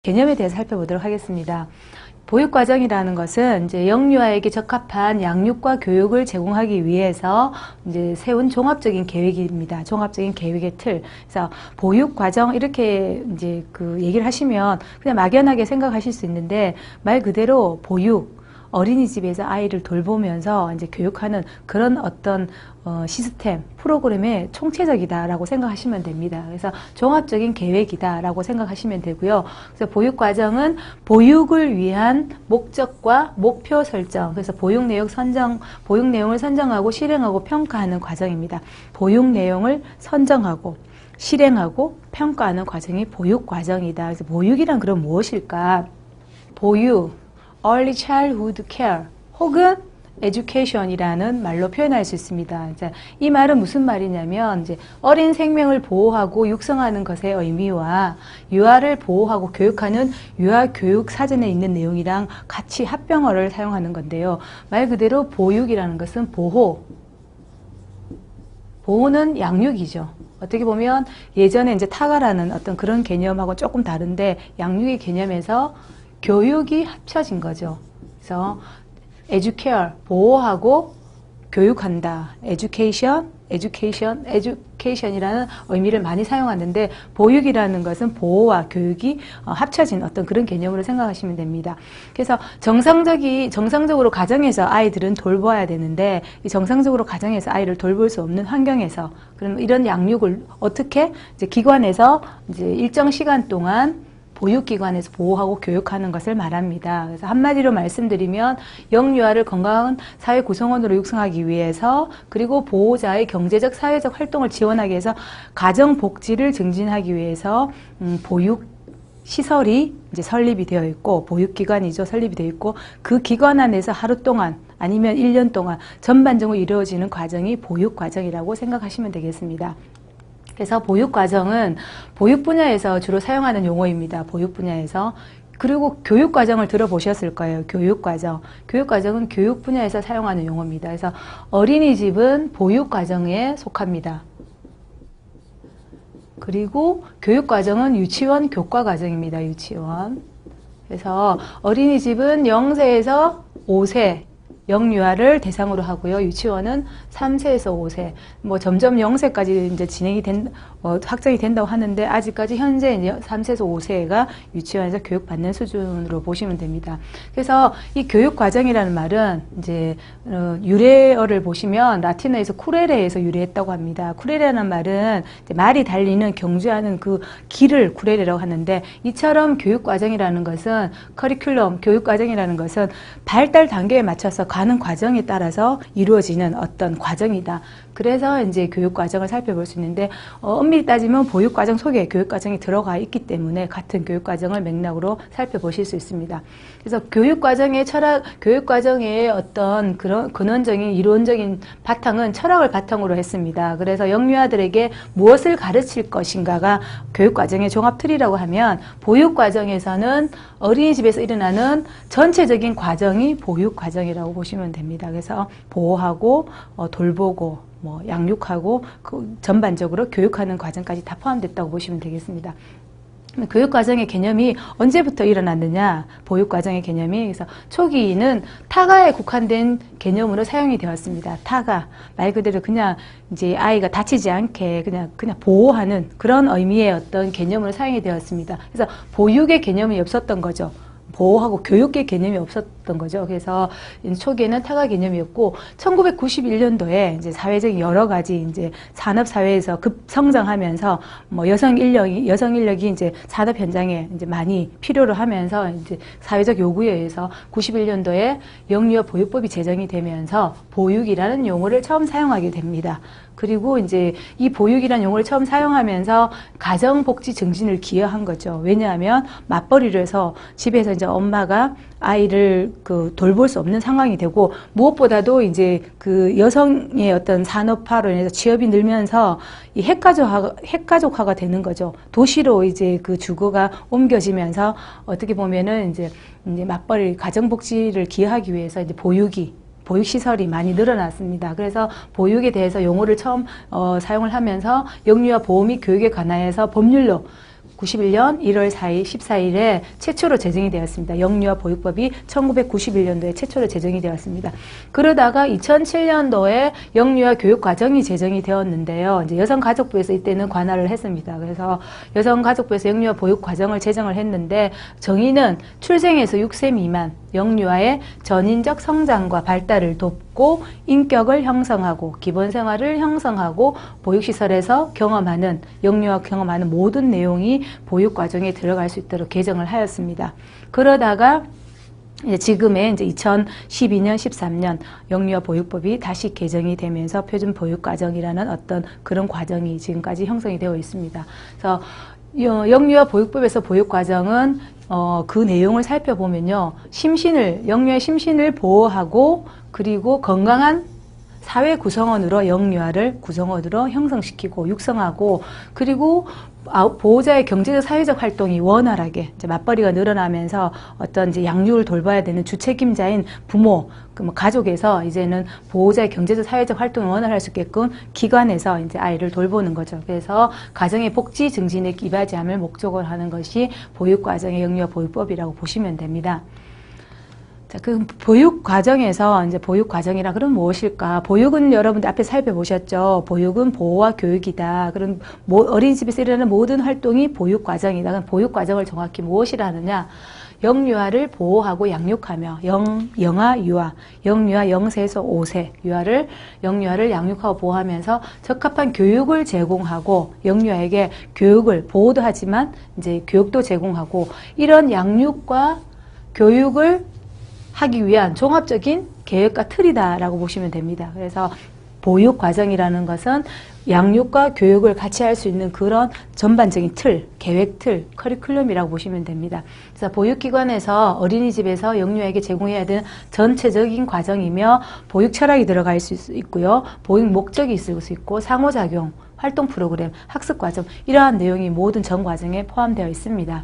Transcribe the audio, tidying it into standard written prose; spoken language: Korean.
개념에 대해서 살펴보도록 하겠습니다. 보육과정이라는 것은 이제 영유아에게 적합한 양육과 교육을 제공하기 위해서 이제 세운 종합적인 계획입니다. 종합적인 계획의 틀. 그래서 보육과정 이렇게 이제 그 얘기를 하시면 그냥 막연하게 생각하실 수 있는데 말 그대로 보육, 어린이집에서 아이를 돌보면서 이제 교육하는 그런 어떤 시스템, 프로그램의 총체적이다라고 생각하시면 됩니다. 그래서 종합적인 계획이다라고 생각하시면 되고요. 그래서 보육과정은 보육을 위한 목적과 목표 설정, 그래서 보육 내용을 선정하고 실행하고 평가하는 과정입니다. 보육 내용을 선정하고 실행하고 평가하는 과정이 보육과정이다. 그래서 보육이란 그럼 무엇일까? 보육, Early Childhood Care 혹은 Education이라는 말로 표현할 수 있습니다. 이 말은 무슨 말이냐면 이제 어린 생명을 보호하고 육성하는 것의 의미와 유아를 보호하고 교육하는 유아교육 사전에 있는 내용이랑 같이 합병어를 사용하는 건데요. 말 그대로 보육이라는 것은 보호는 양육이죠. 어떻게 보면 예전에 이제 타가라는 어떤 그런 개념하고 조금 다른데 양육의 개념에서 교육이 합쳐진 거죠. 그래서 educare, 보호하고 교육한다. education이라는 의미를 많이 사용하는데 보육이라는 것은 보호와 교육이 합쳐진 어떤 그런 개념으로 생각하시면 됩니다. 그래서 정상적으로 가정에서 아이들은 돌봐야 되는데 이 정상적으로 가정에서 아이를 돌볼 수 없는 환경에서 그럼 이런 양육을 어떻게 이제 기관에서 이제 일정 시간 동안 보육기관에서 보호하고 교육하는 것을 말합니다. 그래서 한마디로 말씀드리면 영유아를 건강한 사회 구성원으로 육성하기 위해서 그리고 보호자의 경제적 사회적 활동을 지원하기 위해서 가정복지를 증진하기 위해서 보육시설이 이제 설립이 되어 있고 보육기관이죠. 설립이 되어 있고 그 기관 안에서 하루 동안 아니면 1년 동안 전반적으로 이루어지는 과정이 보육과정이라고 생각하시면 되겠습니다. 그래서 보육과정은 보육 분야에서 주로 사용하는 용어입니다. 보육 분야에서. 그리고 교육과정을 들어보셨을 거예요. 교육과정. 교육과정은 교육 분야에서 사용하는 용어입니다. 그래서 어린이집은 보육과정에 속합니다. 그리고 교육과정은 유치원 교과과정입니다. 유치원. 그래서 어린이집은 0세에서 5세 영유아를 대상으로 하고요. 유치원은 3세에서 5세, 점점 0세까지 이제 확정이 된다고 하는데 아직까지 현재 이제 3세에서 5세가 유치원에서 교육받는 수준으로 보시면 됩니다. 그래서 이 교육과정이라는 말은 이제 유래어를 보시면 라틴어에서 쿠레레에서 유래했다고 합니다. 쿠레레라는 말은 이제 말이 달리는 경주하는 그 길을 쿠레레라고 하는데 이처럼 교육과정이라는 것은 커리큘럼, 교육과정이라는 것은 발달 단계에 맞춰서 가는 과정에 따라서 이루어지는 어떤 과정이다. 그래서 이제 교육과정을 살펴볼 수 있는데 엄밀히 따지면 보육과정 속에 교육과정이 들어가 있기 때문에 같은 교육과정을 맥락으로 살펴보실 수 있습니다. 그래서 교육과정의 어떤 그런 근원적인 이론적인 바탕은 철학을 바탕으로 했습니다. 그래서 영유아들에게 무엇을 가르칠 것인가가 교육과정의 종합틀이라고 하면 보육과정에서는 어린이집에서 일어나는 전체적인 과정이 보육과정이라고 보시면 됩니다. 그래서 보호하고 돌보고 양육하고 전반적으로 교육하는 과정까지 다 포함됐다고 보시면 되겠습니다. 교육과정의 개념이 언제부터 일어났느냐? 보육과정의 개념이 그래서 초기에는 타가에 국한된 개념으로 사용이 되었습니다. 타가 말 그대로 그냥 이제 아이가 다치지 않게 그냥 보호하는 그런 의미의 어떤 개념으로 사용이 되었습니다. 그래서 보육의 개념이 없었던 거죠. 보호하고 교육의 개념이 없었던 거죠. 그래서 초기에는 타가 개념이었고 1991년도에 이제 사회적인 여러 가지 이제 산업 사회에서 급성장하면서 여성 인력이 이제 산업 현장에 이제 많이 필요로 하면서 이제 사회적 요구에 의해서 91년도에 영유아 보육법이 제정이 되면서 보육이라는 용어를 처음 사용하게 됩니다. 그리고 이제 이 보육이라는 용어를 처음 사용하면서 가정복지 증진을 기여한 거죠. 왜냐하면 맞벌이를 해서 집에서 이제 엄마가 아이를 돌볼 수 없는 상황이 되고 무엇보다도 이제 그 여성의 어떤 산업화로 인해서 취업이 늘면서 이 핵가족화가 되는 거죠. 도시로 이제 그 주거가 옮겨지면서 어떻게 보면은 이제 맞벌이 가정복지를 기여하기 위해서 이제 보육시설이 많이 늘어났습니다. 그래서 보육에 대해서 용어를 처음 사용을 하면서 영유아 보호 및 교육에 관하여서 법률로 91년 1월 4일, 14일에 최초로 제정이 되었습니다. 영유아 보육법이 1991년도에 최초로 제정이 되었습니다. 그러다가 2007년도에 영유아 교육과정이 제정이 되었는데요. 이제 여성가족부에서 이때는 관할을 했습니다. 그래서 여성가족부에서 영유아 보육과정을 제정을 했는데 정의는 출생에서 6세 미만 영유아의 전인적 성장과 발달을 돕고 인격을 형성하고 기본 생활을 형성하고 보육시설에서 경험하는 영유아 경험하는 모든 내용이 보육과정에 들어갈 수 있도록 개정을 하였습니다. 그러다가 이제 지금의 이제 2012년, 13년 영유아 보육법이 다시 개정이 되면서 표준 보육과정이라는 어떤 그런 과정이 지금까지 형성이 되어 있습니다. 그래서 영유아 보육법에서 보육과정은 그 내용을 살펴보면요. 영유아의 심신을 보호하고 그리고 건강한 사회 구성원으로 영유아를 구성원으로 형성시키고 육성하고 그리고 보호자의 경제적 사회적 활동이 원활하게 이제 맞벌이가 늘어나면서 어떤 이제 양육을 돌봐야 되는 주책임자인 부모, 가족에서 이제는 보호자의 경제적 사회적 활동이 원활할 수 있게끔 기관에서 이제 아이를 돌보는 거죠. 그래서 가정의 복지 증진에 이바지함을 목적으로 하는 것이 보육과정의 영유아 보육법이라고 보시면 됩니다. 자, 그 보육 과정에서 이제 보육 과정이라 그러면 무엇일까? 보육은 여러분들 앞에 살펴보셨죠? 보육은 보호와 교육이다. 그런 어린이집에서 일어나는 모든 활동이 보육 과정이다. 그럼 보육 과정을 정확히 무엇이라 하느냐? 영유아를 보호하고 양육하며 영아 유아, 영유아 0세에서 5세 영유아를 양육하고 보호하면서 적합한 교육을 제공하고 영유아에게 교육을 보호도 하지만 이제 교육도 제공하고 이런 양육과 교육을 하기 위한 종합적인 계획과 틀이다라고 보시면 됩니다. 그래서 보육 과정이라는 것은 양육과 교육을 같이 할 수 있는 그런 전반적인 틀, 계획 틀, 커리큘럼이라고 보시면 됩니다. 그래서 보육기관에서 어린이집에서 영유아에게 제공해야 되는 전체적인 과정이며 보육 철학이 들어가 있을 수 있고요. 보육 목적이 있을 수 있고 상호작용, 활동 프로그램, 학습 과정 이러한 내용이 모든 전 과정에 포함되어 있습니다.